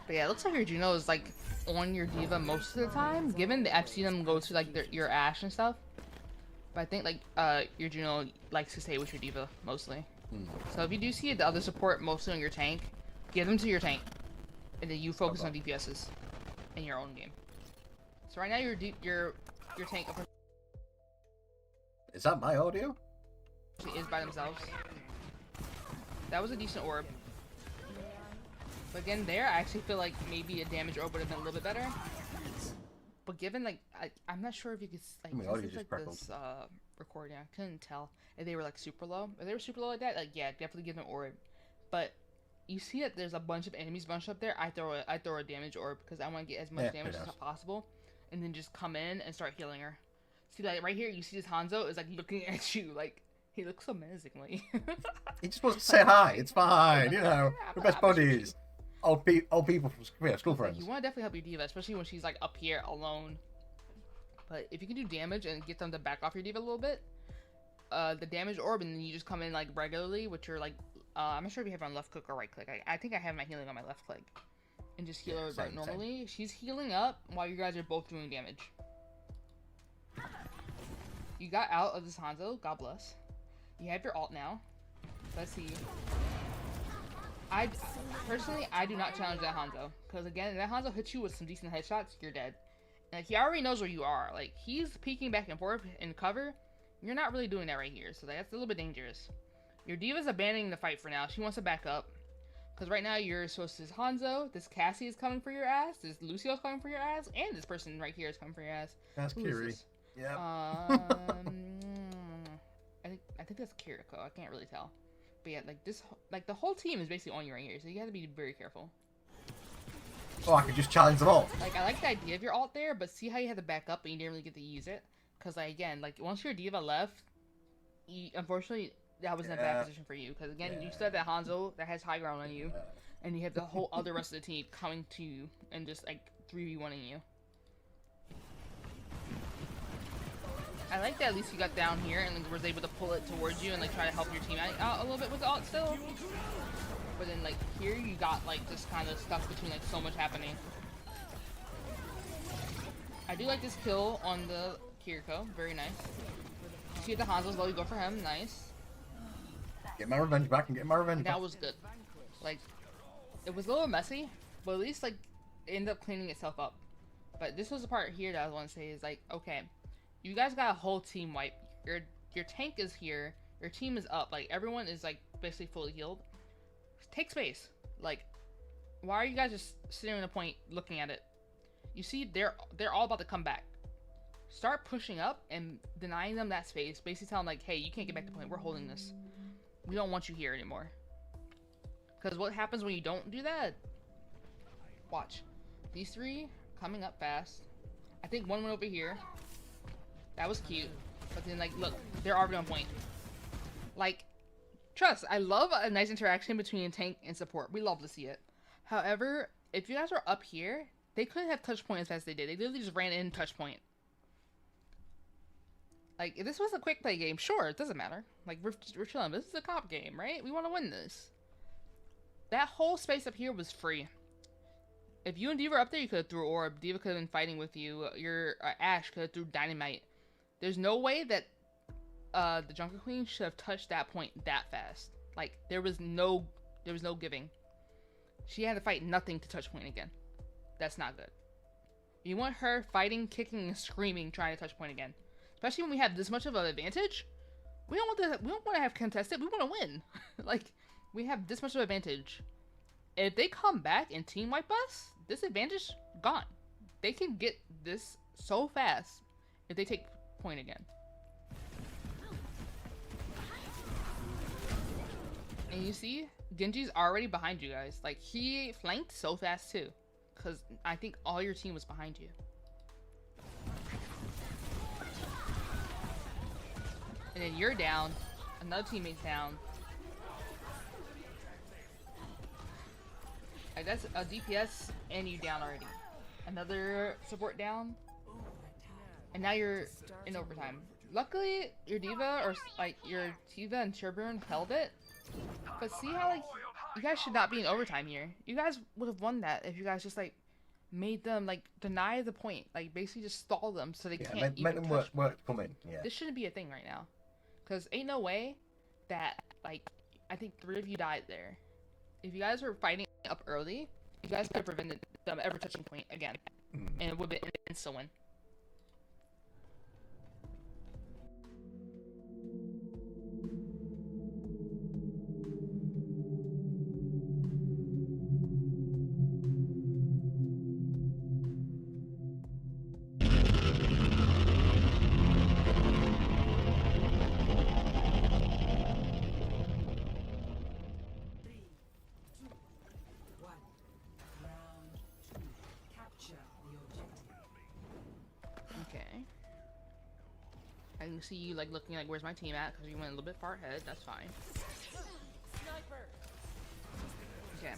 But yeah, it looks like your Juno is like on your diva most of the time, given that I've seen them go to like your Ashe and stuff. But I think like your Juno likes to stay with your diva mostly. So if you do see the other support mostly on your tank, give them to your tank, and then you focus on DPSs in your own game. So right now your tank Is that my audio? is by themselves. That was a decent orb. But again, there I actually feel like maybe a damage orb would have been a little bit better. But given like I'm not sure if you could like, My audio this, just like this recording, I couldn't tell if they were like super low. If they were super low like that, like yeah, definitely give them orb. But you see that there's a bunch of enemies bunched up there, I throw a damage orb because I want to get as much Yeah, damage it as does. possible, and then just come in and start healing her. See, like right here, you see this Hanzo is like looking at you, like he looks so menacingly. He just wants to say hi. It's fine, you know. Yeah, We're best I'm sure buddies. Old people from school Like, friends. you want to definitely help your diva, especially when she's like up here alone. But if you can do damage and get them to back off your diva a little bit, the damage orb, and then you just come in like regularly with your like, I'm not sure if you have it on left click or right click. I think I have my healing on my left click, and just heal her same, normally. She's healing up while you guys are both doing damage. You got out of this Hanzo, God bless. You have your ult now. Let's see. Personally, I do not challenge that Hanzo. Because again, if that Hanzo hits you with some decent headshots, you're dead. Like, he already knows where you are. Like, he's peeking back and forth in cover. You're not really doing that right here. So that's a little bit dangerous. Your diva's abandoning the fight for now. She wants to back up. Because right now, you're supposed to... This Hanzo, this Cassie is coming for your ass. This Lucio's coming for your ass. And this person right here is coming for your ass. That's Who is Kiri. this? Yeah. I think that's Kiriko. I can't really tell. But yeah, like this, like the whole team is basically on you right here, so you have to be very careful. Oh, I could just challenge them all. Like, I like the idea of your ult there, but see how you had to back up and you didn't really get to use it? Because, like, again, like, once your diva left, unfortunately, that was in a bad position for you. Because, again, you still have that Hanzo that has high ground on you, and you have the whole other rest of the team coming to you and just, like, 3v1ing you. I like that at least you got down here and like, was able to pull it towards you and like try to help your team out a little bit with the ult still. But then like here you got like just kind of stuck between like so much happening. I do like this kill on the Kiriko, very nice. See the Hanzo's low, you go for him, nice. Get my revenge back and get my revenge back. That was good. Like, it was a little messy, but at least like it ended up cleaning itself up. But this was the part here that I want to say is like, okay, you guys got a whole team wipe. Your tank is here. Your team is up. Like, everyone is, like, basically fully healed. Take space. Like, why are you guys just sitting in a point looking at it? You see, they're all about to come back. Start pushing up and denying them that space. Basically tell them, like, hey, you can't get back to point. We're holding this. We don't want you here anymore. Because what happens when you don't do that? Watch. These three coming up fast. I think one went over here. That was cute. But then, like, look, they're already on point. Like, trust, I love a nice interaction between tank and support. We love to see it. However, if you guys were up here, they couldn't have touch point as fast as they did. They literally just ran in touch point. Like, if this was a quick play game, sure, it doesn't matter. Like, we're chilling. This is a comp game, right? We want to win this. That whole space up here was free. If you and Diva were up there, you could have threw Orb. Diva could have been fighting with you. Your Ashe could have threw Dynamite. There's no way that the Junker Queen should have touched that point that fast. Like, there was no giving. She had to fight nothing to touch point again. That's not good. You want her fighting, kicking, and screaming, trying to touch point again. Especially when we have this much of an advantage. We don't want to have contested. We want to win. Like, we have this much of an advantage. If they come back and team wipe us, this advantage gone. They can get this so fast if they take point again. And you see, Genji's already behind you guys. Like, he flanked so fast too. Because I think all your team was behind you. And then you're down. Another teammate's down. Like, that's a DPS and you down already. Another support down. And now you're in overtime. Luckily, your diva, or like your Tiva and Sherburne held it. But see how like you guys should not be in overtime here. You guys would have won that if you guys just like made them like deny the point, like basically just stall them so they can't make them work to come in. Yeah. This shouldn't be a thing right now, because ain't no way that like I think 3 of you died there. If you guys were fighting up early, you guys could have prevented them ever touching point again, and it would have been an instant win. I can see you like looking like, where's my team at? Because you went a little bit far ahead. That's fine. Okay.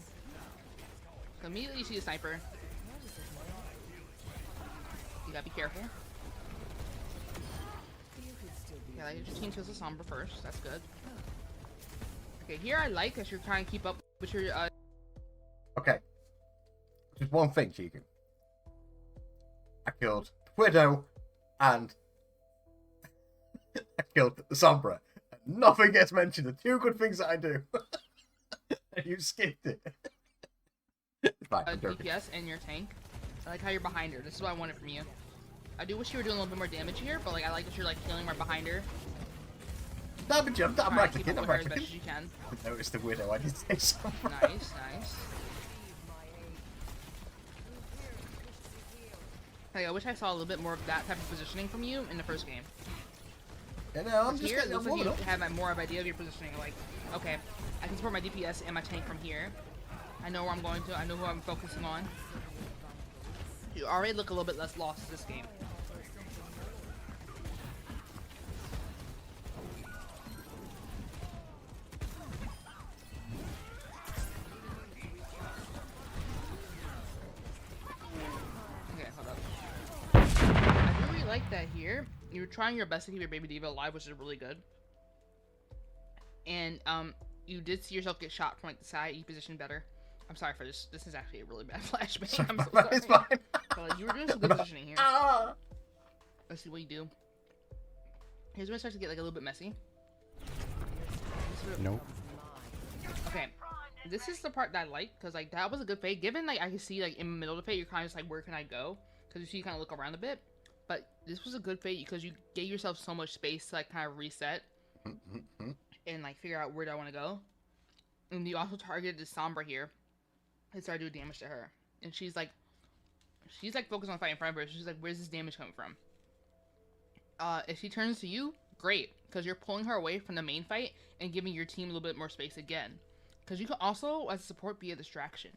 So immediately you see a sniper. You gotta be careful. Yeah, like your team kills the Sombra first. That's good. Okay, here I like as you're trying to keep up with your. Okay. Just one thing, Shiku. I killed Widow and I killed the Sombra. And nothing gets mentioned. The two good things that I do. And you skipped it. It's fine, I'm joking. DPS and your tank. I like how you're behind her. This is what I wanted from you. I do wish you were doing a little bit more damage here, but like I like that you're like killing right behind her. I'm right keep clicking, up I'm with her right as best clicking. as you can. I noticed the Widow, I did say something. Nice, nice. Hey, I wish I saw a little bit more of that type of positioning from you in the first game. You know, I'm just Here, it getting looks like warming you up. have more of an idea of your positioning. Like, okay, I can support my DPS and my tank from here. I know where I'm going to. I know who I'm focusing on. You already look a little bit less lost this game. Okay, hold up. I do really like that here. You're trying your best to keep your baby diva alive, which is really good. And you did see yourself get shot from like the side. You positioned better. I'm sorry for this. This is actually a really bad flashback. I'm so sorry. It's fine. But like, you were doing some good positioning here. Ah! Let's see what you do. Here's where it starts to get like a little bit messy. Nope. Okay, this is the part that I like because like that was a good fade. Given like I can see like in the middle of the fade, you're kind of just like, where can I go? Because you see you kind of look around a bit. But this was a good fade because you gave yourself so much space to like kind of reset and like figure out where do I want to go. And you also targeted the Sombra here and started doing damage to her. And she's like focused on fighting in front of her. She's like, where's this damage coming from? If she turns to you, great, because you're pulling her away from the main fight and giving your team a little bit more space again. Because you can also, as a support, be a distraction.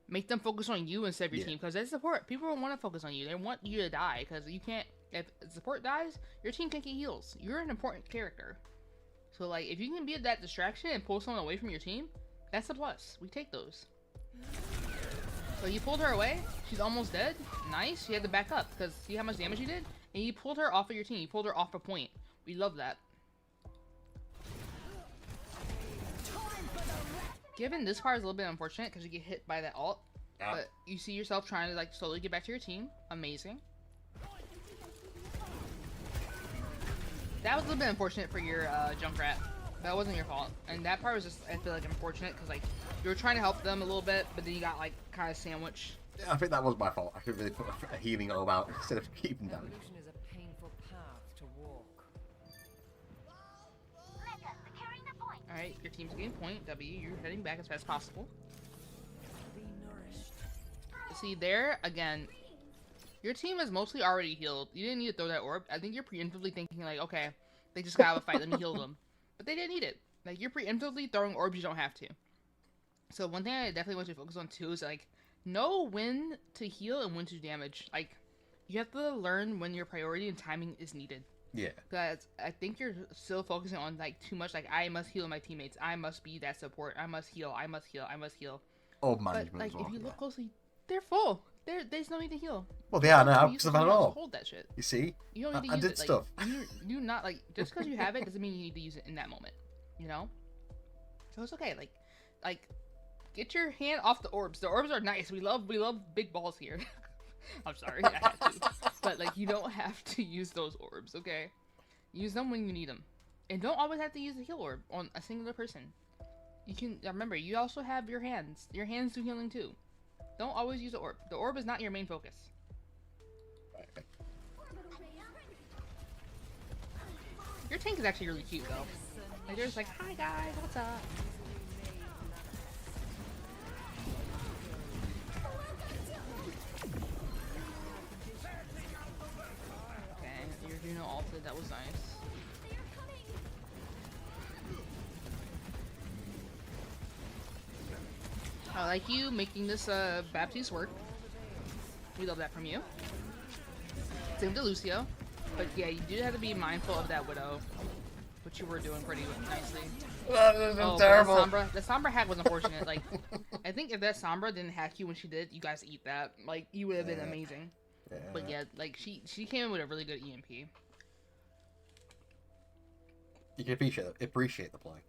Make them focus on you instead of your team. Because as support, people don't want to focus on you. They want you to die. Because you can't, if support dies, your team can't get heals. You're an important character. So like, if you can be that distraction and pull someone away from your team, that's a plus. We take those. So you pulled her away. She's almost dead. Nice. You had to back up because see how much damage you did? And you pulled her off of your team. You pulled her off a point. We love that. Given this part is a little bit unfortunate because you get hit by that ult. Yeah. But you see yourself trying to like slowly get back to your team. Amazing. That was a little bit unfortunate for your Junkrat. That wasn't your fault. And that part was just, I feel like, unfortunate because like you were trying to help them a little bit, but then you got like kind of sandwiched. Yeah, I think that was my fault. I should really put a healing orb out instead of keeping them. Evolution is a painful path to walk. Alright, your team's getting point. W, you're heading back as fast as possible. Be nourished. See, there, again, your team is mostly already healed. You didn't need to throw that orb. I think you're preemptively thinking, like, okay, they just got out of a fight, let me heal them. But they didn't need it. Like, you're preemptively throwing orbs you don't have to. So one thing I definitely want you to focus on, too, is, like, know when to heal and when to damage. Like, you have to learn when your priority and timing is needed. Yeah. Because I think you're still focusing on, like, too much, like, I must heal my teammates. I must be that support. I must heal. I must heal. I must heal. Orb But, management like, as well. if you look closely, they're full. There's no need to heal. Well, they are now You because I've had it just all. hold that shit. You see? You don't need to I use did it. stuff. Like, you not, like, just because you have it doesn't mean you need to use it in that moment. You know? So it's okay. Like, get your hand off the orbs. The orbs are nice. We love big balls here. I'm sorry, I had to. But, like, you don't have to use those orbs, okay? Use them when you need them. And don't always have to use a heal orb on a singular person. You can, remember, you also have your hands. Your hands do healing too. Don't always use the orb. The orb is not your main focus. Right, okay. Your tank is actually really cute, though. Like, they're just like, hi guys, what's up? Okay, you're doing ulted, that was nice. I like you making this Baptiste work. We love that from you. Same to Lucio. But yeah, you do have to be mindful of that Widow, which you were doing pretty nicely. That is Oh, terrible. the Sombra hack was unfortunate. Like, I think if that Sombra didn't hack you when she did, you guys eat that. Like, you would have been amazing. Yeah. But yeah, like she came in with a really good EMP. You can appreciate the play.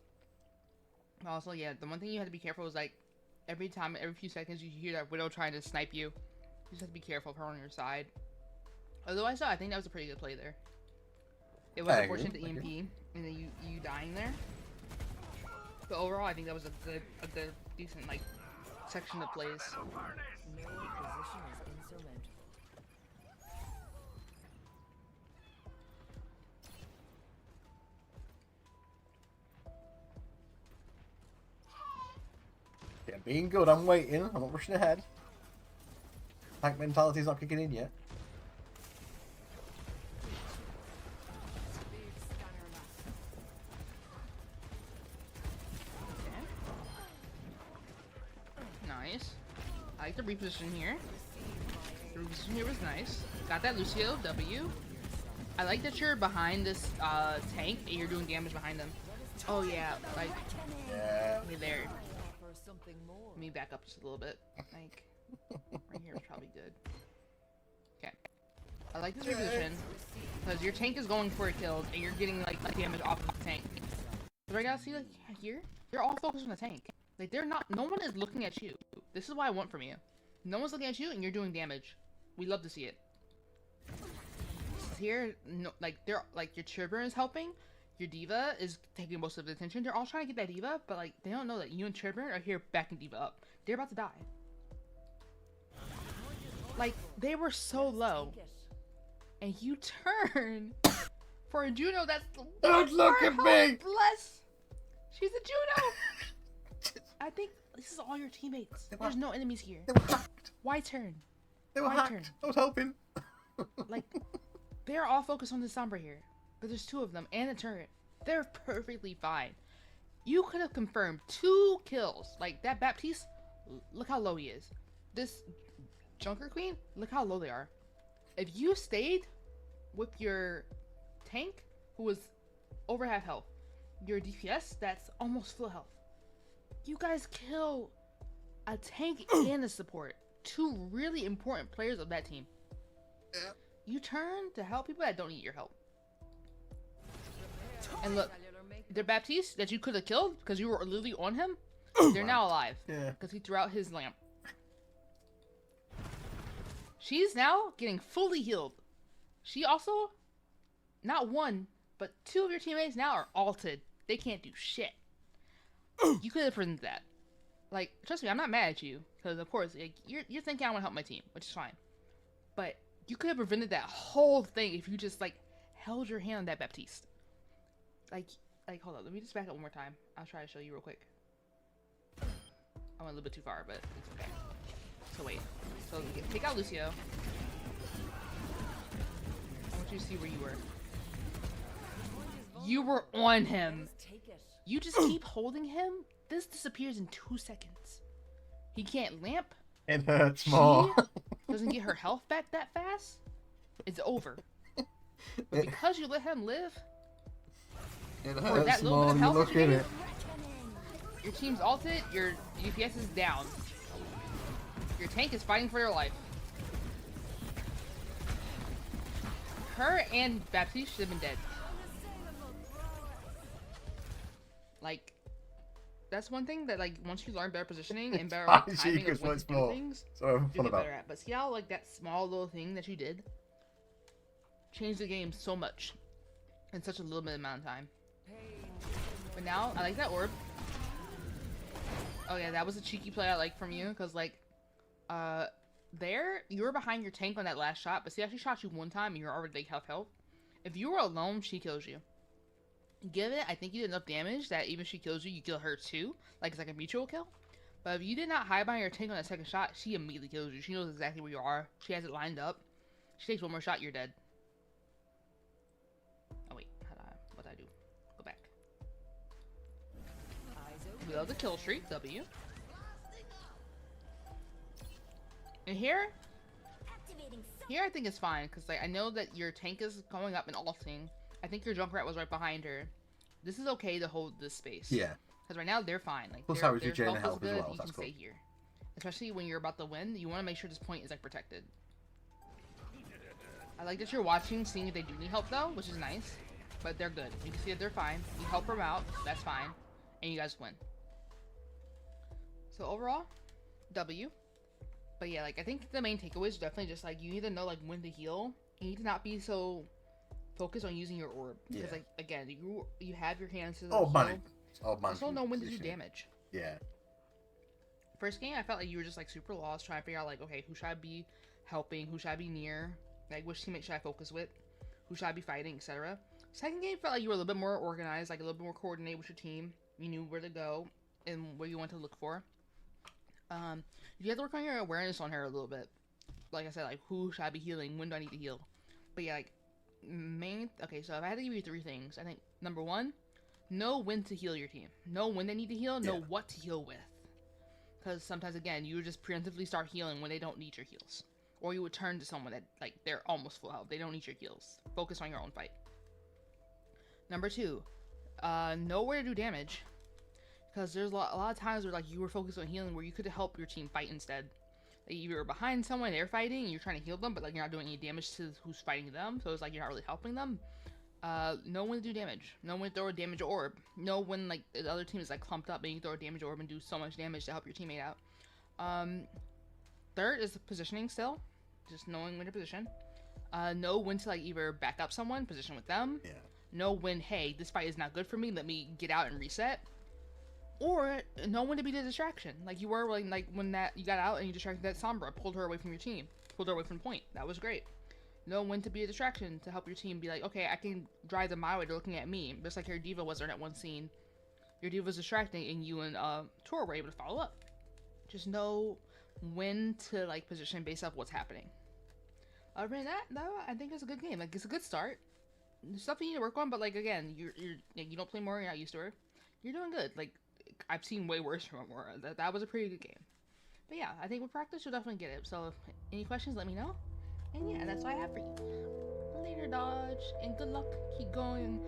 Also, yeah, the one thing you have to be careful is like every few seconds you hear that Widow trying to snipe you. You just have to be careful of her on your side. Otherwise, I think that was a pretty good play there. It was unfortunate the EMP and then you dying there. But overall, I think that was a good decent like section of plays. No position is insurmountable. Yeah, being good. I'm waiting. I'm not rushing ahead. Tank mentality's not kicking in yet. Nice. I like the reposition here. The reposition here was nice. Got that Lucio W. I like that you're behind this tank and you're doing damage behind them. Oh yeah, like me there. For something more. Let me back up just a little bit. Like right here is probably good. Okay. I like this reposition because your tank is going for a kill and you're getting like damage off of the tank. But I gotta see like here, they're all focused on the tank. Like they're not. No one is looking at you. This is what I want from you. No one's looking at you and you're doing damage. We love to see it. Here, no, like they're like your Children is helping. Your Diva is taking most of the attention. They're all trying to get that Diva, but like they don't know that you and Children are here backing Diva up. They're about to die. Like they were so low, and you turn for a Juno. That's the Don't look at me. Bless. She's a Juno. I think this is all your teammates. There's no enemies here. They were hacked. Why turn? They were Why hacked. turn? I was hoping. Like, they're all focused on the Sombra here. But there's two of them and a turret. They're perfectly fine. You could have confirmed 2 kills. Like, that Baptiste, look how low he is. This Junker Queen, look how low they are. If you stayed with your tank, who was over half health, your DPS, that's almost full health. You guys kill a tank and a support. 2 really important players of that team. You turn to help people that don't need your help. And look, the Baptiste that you could have killed because you were literally on him, they're now alive. Yeah. Because he threw out his lamp. She's now getting fully healed. She also, not 1, but 2 of your teammates now are alted. They can't do shit. You could have prevented that. Like, trust me, I'm not mad at you. Because, of course, like, you're thinking I want to help my team, which is fine. But you could have prevented that whole thing if you just, like, held your hand on that Baptiste. Like, hold on. Let me just back up one more time. I'll try to show you real quick. I went a little bit too far, but it's okay. So, wait. So, take out Lucio. I want you to see where you were. You were on him. Take it. You just keep holding him. This disappears in 2 seconds. He can't lamp. It hurts She more. doesn't get her health back that fast. It's over. But because you let him live, It that hurts little more bit of when you health look that at you it. your team's ulted, your DPS is down. Your tank is fighting for their life. Her and Baptiste should have been dead. Like, that's one thing that, like, once you learn better positioning and better like, timing of when to do things, So I'm you'll fun get about. better at. But see how, like, that small little thing that you did changed the game so much in such a little bit amount of time. But now, I like that orb. Oh yeah, that was a cheeky play I like from you, because, like, there, you were behind your tank on that last shot, but see how she shot you one time and you're already, like, half health? If you were alone, she kills you. Give it, I think you did enough damage that even if she kills you, you kill her too. Like, it's like a mutual kill. But if you did not hide behind your tank on that second shot, she immediately kills you. She knows exactly where you are. She has it lined up. She takes one more shot, you're dead. Oh wait, what did I do? Go back. We love the kill streak, W. And here, getting so Here I think it's fine, because like I know that your tank is going up and ulting. I think your Junkrat was right behind her. This is okay to hold this space. Yeah. Because right now they're fine. Like Plus, their, I was their regaining health is health as good. well, You that's can cool. stay here. Especially when you're about to win, you want to make sure this point is like protected. I like that you're watching, seeing if they do need help though, which is nice. But they're good. You can see that they're fine. You help them out, that's fine. And you guys win. So overall, W. But yeah, like I think the main takeaway is definitely just like you need to know like when to heal. You need to not be so focused on using your orb. Because Yeah. like again, you have your hands to Oh, heal. money. Oh, man. Also know when to do damage. Yeah. First game, I felt like you were just like super lost, trying to figure out like, okay, who should I be helping, who should I be near, like which teammate should I focus with, who should I be fighting, etc. Second game felt like you were a little bit more organized, like a little bit more coordinated with your team. You knew where to go and what you want to look for. You have to work on your awareness on her a little bit. Like I said, like who should I be healing, when do I need to heal? But yeah, like okay, so if I had to give you 3 things, I think number 1, know when to heal your team, know when they need to heal, know what to heal with. Because sometimes, again, you would just preemptively start healing when they don't need your heals. Or you would turn to someone that, like, they're almost full health. They don't need your heals. Focus on your own fight. Number 2, know where to do damage. Because there's a lot of times where, like, you were focused on healing where you could help your team fight instead. Like, you were behind someone, they're fighting, and you're trying to heal them, but, like, you're not doing any damage to who's fighting them. So it's like you're not really helping them. Know when to do damage. Know when to throw a damage orb. Know when like the other team is like clumped up and you throw a damage orb and do so much damage to help your teammate out. Third is positioning still. Just knowing when to position. Know when to like either back up someone, position with them. Yeah. Know when, hey, this fight is not good for me, let me get out and reset. Or know when to be the distraction. Like you were like when that you got out and you distracted that Sombra, pulled her away from your team. Pulled her away from point. That was great. Know when to be a distraction to help your team be like, okay, I can drive them my way, they're looking at me. Just like your diva was there in that one scene. Your diva was distracting and you and Tor were able to follow up. Just know when to like position based off what's happening. Other than that, though, I think it's a good game. Like it's a good start. There's stuff you need to work on, but like again, you don't play Moira, you're not used to her. You're doing good. Like I've seen way worse from Moira. That was a pretty good game. But yeah, I think with practice you'll definitely get it. So any questions, let me know. And yeah, that's what I have for you. Later, Dodge, and good luck. Keep going.